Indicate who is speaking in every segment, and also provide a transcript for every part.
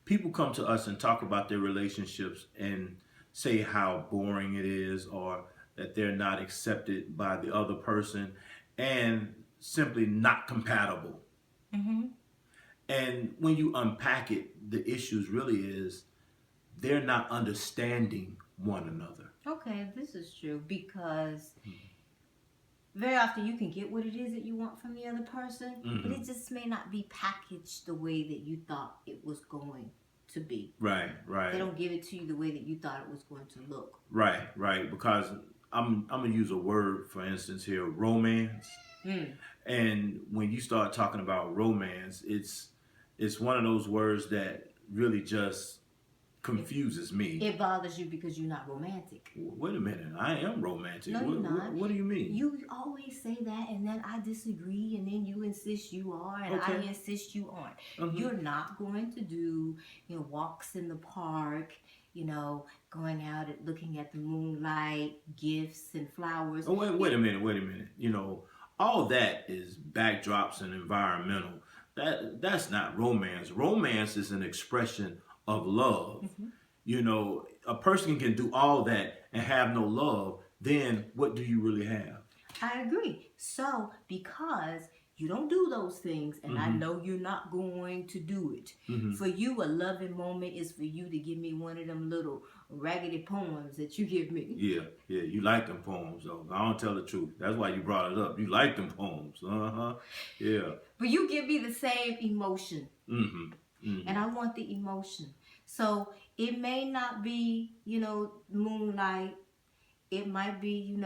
Speaker 1: people come to us and talk about their relationships and say how boring it is or that they're not accepted by the other person and simply not compatible.
Speaker 2: Mm-hmm.
Speaker 1: And when you unpack it, the issues really is they're not understanding one another.
Speaker 2: Okay, this is true because very often you can get what it is that you want from the other person, but
Speaker 1: Mm-hmm.
Speaker 2: it just may not be packaged the way that you thought it was going to be.
Speaker 1: Right,
Speaker 2: They
Speaker 1: right,
Speaker 2: don't give it to you the way that you thought it was going to look.
Speaker 1: right, right. Because I'm gonna use a word for instance here, romance.
Speaker 2: Mm.
Speaker 1: And when you start talking about romance, it's one of those words that really just
Speaker 2: It,
Speaker 1: confuses me.
Speaker 2: it bothers you because you're not romantic.
Speaker 1: Wait a minute, I am romantic.
Speaker 2: No, you're not.
Speaker 1: What do you mean?
Speaker 2: You always say that, and then I disagree, and then you insist you are, and I
Speaker 1: Okay.
Speaker 2: insist you aren't.
Speaker 1: Mm-hmm.
Speaker 2: You're not going to do, walks in the park, going out and looking at the moonlight, gifts and flowers.
Speaker 1: Oh wait a minute, wait a minute. All that is backdrops and environmental. That's not romance. Romance is an expression of love.
Speaker 2: Mhm.
Speaker 1: A person can do all that and have no love, then what do you really have?
Speaker 2: I agree. So, because you don't do those things, and I
Speaker 1: Mm-hmm.
Speaker 2: know you're not going to do it.
Speaker 1: Mm-hmm.
Speaker 2: For you, a loving moment is for you to give me one of them little raggedy poems that you give me.
Speaker 1: Yeah, yeah, you like them poems though. I don't tell the truth. That's why you brought it up. You like them poems. Uh-huh. Yeah.
Speaker 2: But you give me the same emotion,
Speaker 1: Mm-hmm.
Speaker 2: and
Speaker 1: Mm-hmm.
Speaker 2: I want the emotion. So, it may not be, moonlight. It might be,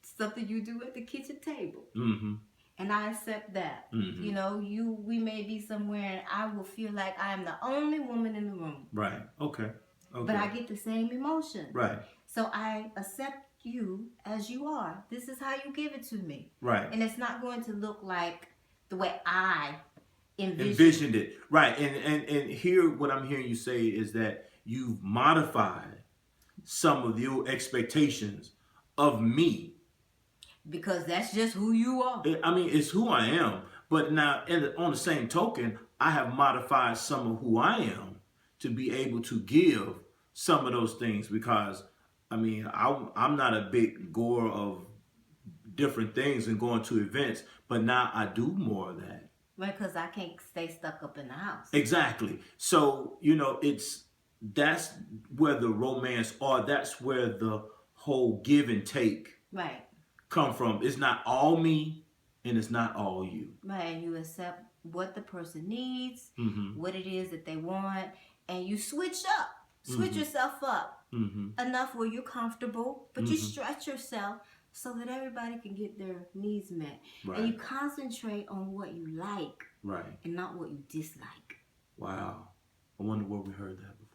Speaker 2: something you do at the kitchen table.
Speaker 1: Mm-hmm.
Speaker 2: And I accept that.
Speaker 1: Mm-hmm.
Speaker 2: We may be somewhere and I will feel like I am the only woman in the room.
Speaker 1: Right. Okay.
Speaker 2: But
Speaker 1: Okay.
Speaker 2: I get the same emotion.
Speaker 1: Right.
Speaker 2: So I accept you as you are. This is how you give it to me.
Speaker 1: Right.
Speaker 2: And it's not going to look like the way I
Speaker 1: Envisioned it. Right. And here what I'm hearing you say is that you've modified some of your expectations of me.
Speaker 2: Because that's just who you are.
Speaker 1: I mean, it's who I am. But now, on the same token, I have modified some of who I am to be able to give some of those things because, I mean, I'm not a big goer of different things and going to events, but now I do more of that.
Speaker 2: Right, because I can't stay stuck up in the house.
Speaker 1: Exactly. So, that's where the romance or that's where the whole give and take
Speaker 2: Right.
Speaker 1: come from. It's not all me and it's not all you.
Speaker 2: Right, and you accept what the person needs,
Speaker 1: Mm-hmm.
Speaker 2: what it is that they want, and you switch up. Switch
Speaker 1: Mm-hmm.
Speaker 2: yourself up
Speaker 1: Mm-hmm.
Speaker 2: enough where you're comfortable, but you
Speaker 1: Mm-hmm.
Speaker 2: stretch yourself so that everybody can get their needs met.
Speaker 1: Right.
Speaker 2: And you concentrate on what you like
Speaker 1: Right.
Speaker 2: and not what you dislike.
Speaker 1: Wow. I wonder where we heard that before.